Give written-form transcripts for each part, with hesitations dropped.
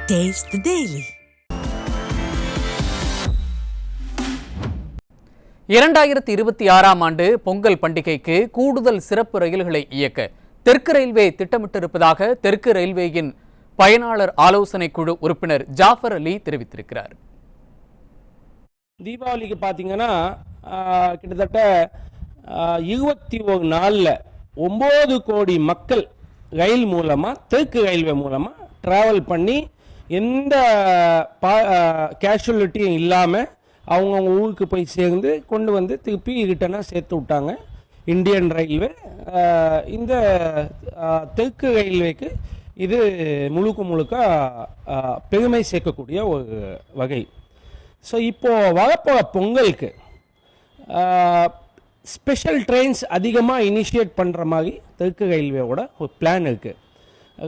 Taste the Daily. 2026ஆம் ஆண்டு பொங்கல் பண்டிகைக்கு கூடுதல் சிறப்பு ரயில்களை இயக்க தெற்கு ரயில்வே திட்டமிட்டிருப்பதாக தெற்கு ரயில்வேயின் பயனாளர் ஆலோசனை குழு உறுப்பினர் ஜாஃபர் அலி தெரிவித்திருக்கிறார். தீபாவளிக்கு பார்த்தீங்கன்னா கிட்டத்தட்ட 21 நாளில் 9 கோடி மக்கள் ரயில் மூலமாக தெற்கு ரயில்வே மூலமாக ட்ராவல் பண்ணி எந்த கேஷுவலிட்டியும் இல்லாமல் அவங்கவுங்க ஊருக்கு போய் சேர்ந்து கொண்டு வந்து திருப்பி ரிட்டனாக சேர்த்து விட்டாங்க இந்தியன் ரயில்வே. இந்த தெற்கு ரயில்வேக்கு இது முழுக்க பெருமை சேர்க்கக்கூடிய ஒரு வகை. ஸோ இப்போது வரப்போகிற பொங்கலுக்கு ஸ்பெஷல் ட்ரெயின்ஸ் அதிகமாக இனிஷியேட் பண்ணுற மாதிரி தெற்கு ரயில்வேவோட ஒரு பிளான் இருக்குது.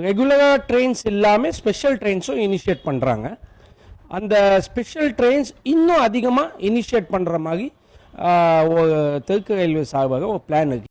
ரெகுலராக ட்ரெயின்ஸ் இல்லாமல் ஸ்பெஷல் ட்ரெயின்ஸும் இனிஷியேட் பண்ணுறாங்க. அந்த ஸ்பெஷல் ட்ரெயின்ஸ் இன்னும் அதிகமாக இனிஷியேட் பண்ணுற மாதிரி ஒரு தெற்கு ரயில்வே சார்பாக ஒரு பிளான் இருக்குது.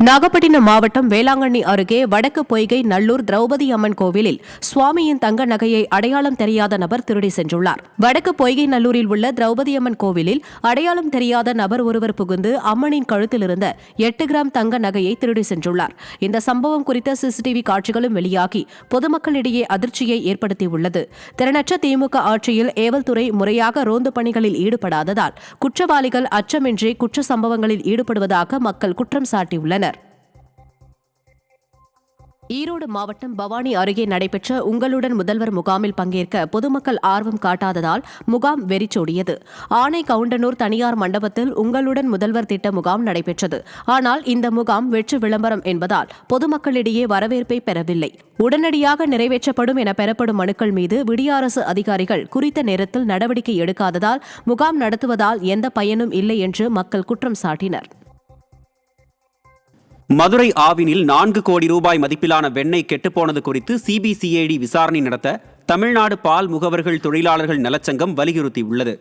நாகப்பட்டினம் மாவட்டம் வேளாங்கண்ணி அருகே வடக்கு பொய்கை நல்லூர் திரௌபதி அம்மன் கோவிலில் சுவாமியின் தங்க நகையை அடையாளம் தெரியாத நபர் திருடி சென்றுள்ளார். வடக்கு பொய்கை நல்லூரில் உள்ள திரௌபதி அம்மன் கோவிலில் அடையாளம் தெரியாத நபர் ஒருவர் புகுந்து அம்மனின் கழுத்தில் இருந்த 8 கிராம் தங்க நகையை திருடி சென்றுள்ளார். இந்த சம்பவம் குறித்த சிசிடிவி காட்சிகளும் வெளியாகி பொதுமக்களிடையே அதிர்ச்சியை ஏற்படுத்தியுள்ளது. திறனற்ற திமுக ஆட்சியில் ஏவல்துறை முறையாக ரோந்து பணிகளில் ஈடுபடாததால் குற்றவாளிகள் அச்சமின்றி குற்ற சம்பவங்களில் ஈடுபடுவதாக மக்கள் குற்றம் சாட்டியுள்ளனர். ஈரோடு மாவட்டம் பவானி அருகே நடைபெற்ற உங்களுடன் முதல்வர் முகாமில் பங்கேற்க பொதுமக்கள் ஆர்வம் காட்டாததால் முகாம் வெறிச்சோடியது. ஆனை கவுண்டனூர் தனியார் மண்டபத்தில் உங்களுடன் முதல்வர் திட்ட முகாம் நடைபெற்றது. ஆனால் இந்த முகாம் வெற்று விளம்பரம் என்பதால் பொதுமக்களிடையே வரவேற்பை பெறவில்லை. உடனடியாக நிறைவேற்றப்படும் என பெறப்படும் மனுக்கள் மீது விடிய அரசு அதிகாரிகள் குறித்த நேரத்தில் நடவடிக்கை எடுக்காததால் முகாம் நடத்துவதால் எந்த பயனும் இல்லை என்று மக்கள் குற்றம் சாட்டினர். மதுரை ஆவினில் 4 கோடி ரூபாய் மதிப்பிலான வெண்ணெய் கெட்டுப்போனது குறித்து சிபிசிஐடி விசாரணை நடத்த தமிழ்நாடு பால் முகவர்கள் தொழிலாளர்கள் நலச்சங்கம் வலியுறுத்தியுள்ளது.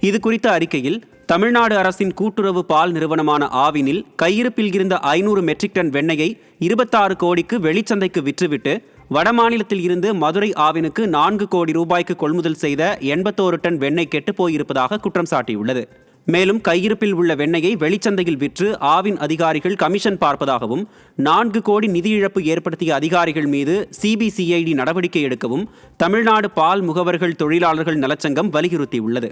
இதுகுறித்த அறிக்கையில் தமிழ்நாடு அரசின் கூட்டுறவு பால் நிறுவனமான ஆவினில் கையிருப்பில் இருந்த 500 மெட்ரிக் டன் வெண்ணெயை 26 கோடிக்கு வெளிச்சந்தைக்கு விற்றுவிட்டு வடமாநிலத்தில் இருந்து மதுரை ஆவினுக்கு 4 கோடி ரூபாய்க்கு கொள்முதல் செய்த 81 டன் வெண்ணெய் கெட்டுப் போயிருப்பதாக குற்றம் சாட்டியுள்ளது. மேலும் கையிருப்பில் உள்ள வெண்ணெயை வெளிச்சந்தையில் விற்று ஆவின் அதிகாரிகள் கமிஷன் பார்ப்பதாகவும் 4 கோடி நிதி இழப்பு ஏற்படுத்திய அதிகாரிகள் மீது சிபிசிஐடி நடவடிக்கை எடுக்கவும் தமிழ்நாடு பால் முகவர்கள் தொழிலாளர்கள் நலச்சங்கம் வலியுறுத்தியுள்ளது.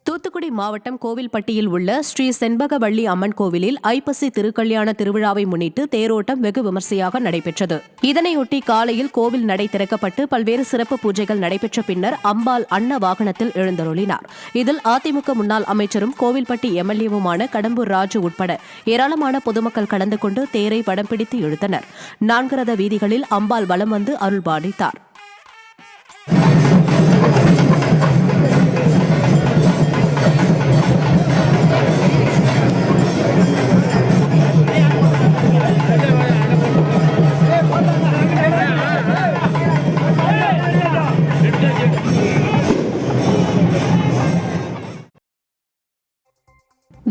தூத்துக்குடி மாவட்டம் கோவில்பட்டியில் உள்ள ஸ்ரீ செண்பகவள்ளி அம்மன் கோவிலில் ஐப்பசி திருக்கல்யாண திருவிழாவை முன்னிட்டு தேரோட்டம் வெகு விமர்சையாக நடைபெற்றது. இதனையொட்டி காலையில் கோவில் நடை திறக்கப்பட்டு பல்வேறு சிறப்பு பூஜைகள் நடைபெற்ற பின்னர் அம்பாள் அன்ன வாகனத்தில் எழுந்தருளினார். இதில் அதிமுக முன்னாள் அமைச்சரும் கோவில்பட்டி எம்எல்ஏவுமான கடம்பூர் ராஜு உட்பட ஏராளமான பொதுமக்கள் கலந்து கொண்டு தேரை படம் பிடித்து இழுத்தனர். 4 ரத வீதிகளில் அம்பாள் வலம் வந்து அருள்பாலித்தார்.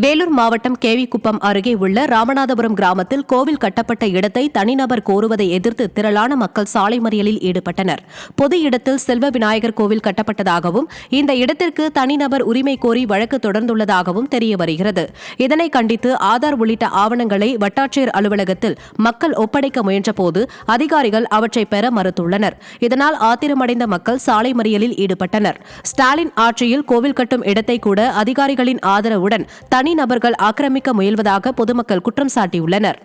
வேலூர் மாவட்டம் கேவிக்குப்பம் அருகே உள்ள ராமநாதபுரம் கிராமத்தில் கோவில் கட்டப்பட்ட இடத்தை தனிநபர் கோருவதை எதிர்த்து திரளான மக்கள் சாலை மறியலில் ஈடுபட்டனர். பொது இடத்தில் செல்வ விநாயகர் கோவில் கட்டப்பட்டதாகவும் இந்த இடத்திற்கு தனிநபர் உரிமை கோரி வழக்கு தொடர்ந்துள்ளதாகவும் தெரிய வருகிறது. இதனை கண்டித்து ஆதார் உள்ளிட்ட ஆவணங்களை வட்டாட்சியர் அலுவலகத்தில் மக்கள் ஒப்படைக்க முயன்றபோது அதிகாரிகள் அவற்றை பெற மறுத்துள்ளனர். இதனால் ஆத்திரமடைந்த மக்கள் சாலை மறியலில் ஈடுபட்டனர். ஸ்டாலின் ஆட்சியில் கோவில் கட்டும் இடத்தை கூட அதிகாரிகளின் ஆதரவுடன் தனிநபர்கள் ஆக்கிரமிக்க முயல்வதாக பொதுமக்கள் குற்றம் சாட்டியுள்ளனர்.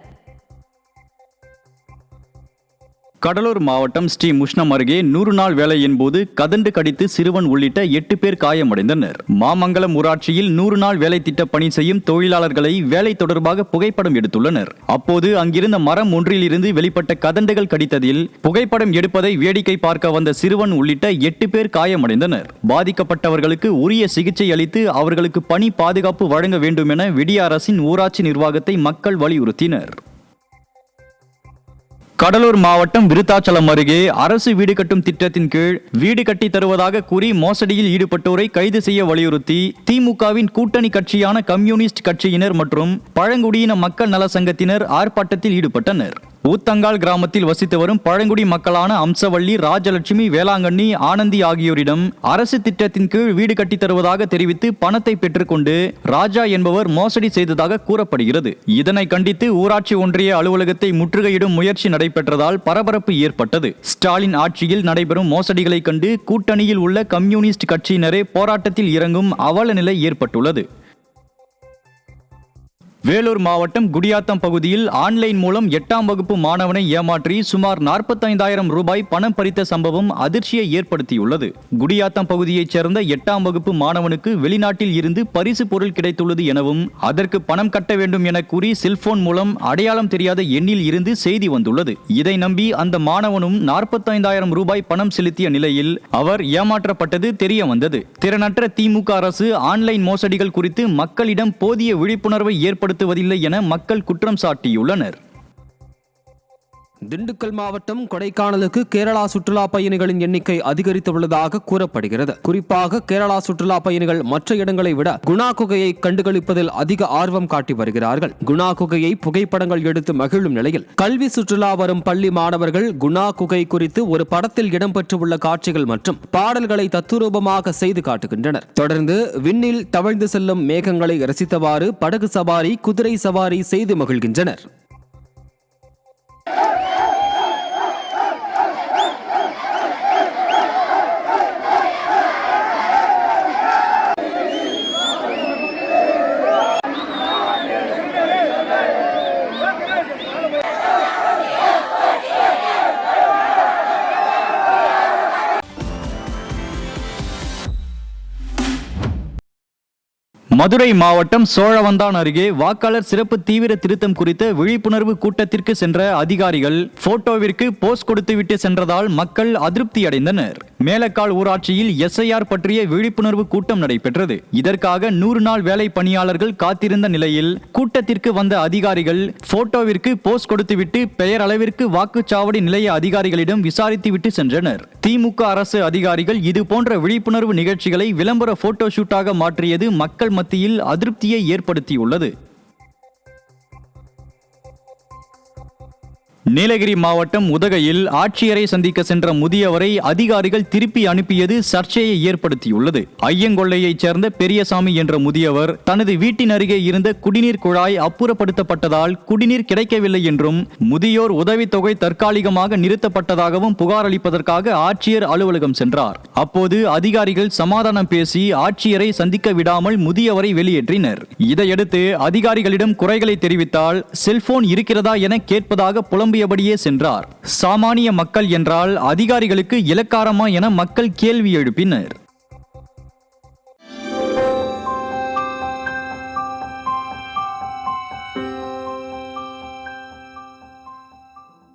கடலூர் மாவட்டம் ஸ்ரீ முஷ்ணம் அருகே 100 நாள் வேலையின் போது கதண்டு கடித்து சிறுவன் உள்ளிட்ட 8 பேர் காயமடைந்தனர். மாமங்கலம் ஊராட்சியில் 100 நாள் வேலை திட்ட பணி செய்யும் தொழிலாளர்களை வேலை தொடர்பாக புகைப்படம் எடுத்துள்ளனர். அப்போது அங்கிருந்த மரம் ஒன்றில் இருந்து வெளிப்பட்ட கதண்டுகள் கடித்ததில் புகைப்படம் எடுப்பதை வேடிக்கை பார்க்க வந்த சிறுவன் உள்ளிட்ட 8 பேர் காயமடைந்தனர். பாதிக்கப்பட்டவர்களுக்கு உரிய சிகிச்சை அளித்து அவர்களுக்கு பணி பாதுகாப்பு வழங்க வேண்டும் என விடிய அரசின் ஊராட்சி நிர்வாகத்தை மக்கள் வலியுறுத்தினர். கடலூர் மாவட்டம் விருத்தாச்சலம் அருகே அரசு வீடு கட்டும் திட்டத்தின் கீழ் வீடு கட்டி தருவதாக கூறி மோசடியில் ஈடுபட்டோரை கைது செய்ய வலியுறுத்தி திமுகவின் கூட்டணி கட்சியான கம்யூனிஸ்ட் கட்சியினர் மற்றும் பழங்குடியின மக்கள் நல சங்கத்தினர் ஆர்ப்பாட்டத்தில் ஈடுபட்டனர். ஊத்தங்கால் கிராமத்தில் வசித்து வரும் பழங்குடி மக்களான அம்சவள்ளி, ராஜலட்சுமி, வேளாங்கண்ணி, ஆனந்தி ஆகியோரிடம் அரசு திட்டத்தின் கீழ் வீடு கட்டித் தருவதாக தெரிவித்து பணத்தை பெற்றுக்கொண்டு ராஜா என்பவர் மோசடி செய்ததாக கூறப்படுகிறது. இதனை கண்டித்து ஊராட்சி ஒன்றிய அலுவலகத்தை முற்றுகையிடும் முயற்சி நடைபெற்றதால் பரபரப்பு ஏற்பட்டது. ஸ்டாலின் ஆட்சியில் நடைபெறும் மோசடிகளை கண்டு கூட்டணியில் உள்ள கம்யூனிஸ்ட் கட்சியினரே போராட்டத்தில் இறங்கும் அவல நிலை ஏற்பட்டுள்ளது. வேலூர் மாவட்டம் குடியாத்தம் பகுதியில் ஆன்லைன் மூலம் 8ஆம் வகுப்பு மாணவனை ஏமாற்றி சுமார் 45,000 ரூபாய் பணம் பறித்த சம்பவம் அதிர்ச்சியை ஏற்படுத்தியுள்ளது. குடியாத்தம் பகுதியைச் சேர்ந்த 8ஆம் வகுப்பு மாணவனுக்கு வெளிநாட்டில் இருந்து பரிசு பொருள் கிடைத்துள்ளது எனவும் அதற்கு பணம் கட்ட வேண்டும் என கூறி செல்போன் மூலம் அடையாளம் தெரியாத எண்ணில் இருந்து செய்தி வந்துள்ளது. இதை நம்பி அந்த மாணவனும் 45,000 ரூபாய் பணம் செலுத்திய நிலையில் அவர் ஏமாற்றப்பட்டது தெரிய வந்தது. திறனற்ற திமுக அரசு ஆன்லைன் மோசடிகள் குறித்து மக்களிடம் போதிய விழிப்புணர்வை ஏற்படுத்த என மக்கள் குற்றம் சாட்டியுள்ளனர். திண்டுக்கல் மாவட்டம் கொடைக்கானலுக்கு கேரளா சுற்றுலா பயணிகளின் எண்ணிக்கை அதிகரித்துள்ளதாக கூறப்படுகிறது. குறிப்பாக கேரளா சுற்றுலா பயணிகள் மற்ற இடங்களை விட குணா குகையை கண்டுகளிப்பதில் அதிக ஆர்வம் காட்டி வருகிறார்கள். குணா குகையை புகைப்படங்கள் எடுத்து மகிழும் நிலையில் கல்வி சுற்றுலா வரும் பள்ளி மாணவர்கள் குணா குகை குறித்து ஒரு படத்தில் இடம்பெற்றுள்ள காட்சிகள் மற்றும் பாடல்களை தத்துரூபமாக செய்து காட்டுகின்றனர். தொடர்ந்து விண்ணில் தவழ்ந்து செல்லும் மேகங்களை ரசித்தவாறு படகு சவாரி, குதிரை சவாரி செய்து மகிழ்கின்றனர். மதுரை மாவட்டம் சோழவந்தான் அருகே வாக்காளர் சிறப்பு தீவிர திருத்தம் குறித்த விழிப்புணர்வு கூட்டத்திற்கு சென்ற அதிகாரிகள் போட்டோவிற்கு போஸ் கொடுத்துவிட்டு சென்றதால் மக்கள் அதிருப்தி அடைந்தனர். மேலக்கால் ஊராட்சியில் எஸ்ஐஆர் பற்றிய விழிப்புணர்வு கூட்டம் நடைபெற்றது. இதற்காக 100 நாள் வேலை பணியாளர்கள் காத்திருந்த நிலையில் கூட்டத்திற்கு வந்த அதிகாரிகள் போட்டோவிற்கு போஸ் கொடுத்துவிட்டு பெயர் அளவிற்கு வாக்குச்சாவடி நிலைய அதிகாரிகளிடம் விசாரித்துவிட்டு சென்றனர். திமுக அரசு அதிகாரிகள் இதுபோன்ற விழிப்புணர்வு நிகழ்ச்சிகளை விளம்பர போட்டோ ஷூட்டாக மாற்றியது மக்கள் மத்தியில் அதிருப்தியை ஏற்படுத்தியுள்ளது. நீலகிரி மாவட்டம் உதகையில் ஆட்சியரை சந்திக்க சென்ற முதியவரை அதிகாரிகள் திருப்பி அனுப்பியது சர்ச்சையை ஏற்படுத்தியுள்ளது. ஐயங்கொள்ளையைச் சேர்ந்த பெரியசாமி என்ற முதியவர் தனது வீட்டின் அருகே இருந்த குடிநீர் குழாய் அப்புறப்படுத்தப்பட்டதால் குடிநீர் கிடைக்கவில்லை என்றும் முதியோர் உதவித்தொகை தற்காலிகமாக நிறுத்தப்பட்டதாகவும் புகார் அளிப்பதற்காக ஆட்சியர் அலுவலகம் சென்றார். அப்போது அதிகாரிகள் சமாதானம் பேசி ஆட்சியரை சந்திக்க விடாமல் முதியவரை வெளியேற்றினர். இதையடுத்து அதிகாரிகளிடம் குறைகளை தெரிவித்தால் செல்போன் இருக்கிறதா என கேட்பதாக புலம்பியபடியே சென்றார். சாமானிய மக்கள் என்றால் அதிகாரிகளுக்கு இலக்காரமா என மக்கள் கேள்வி எழுப்பினர்.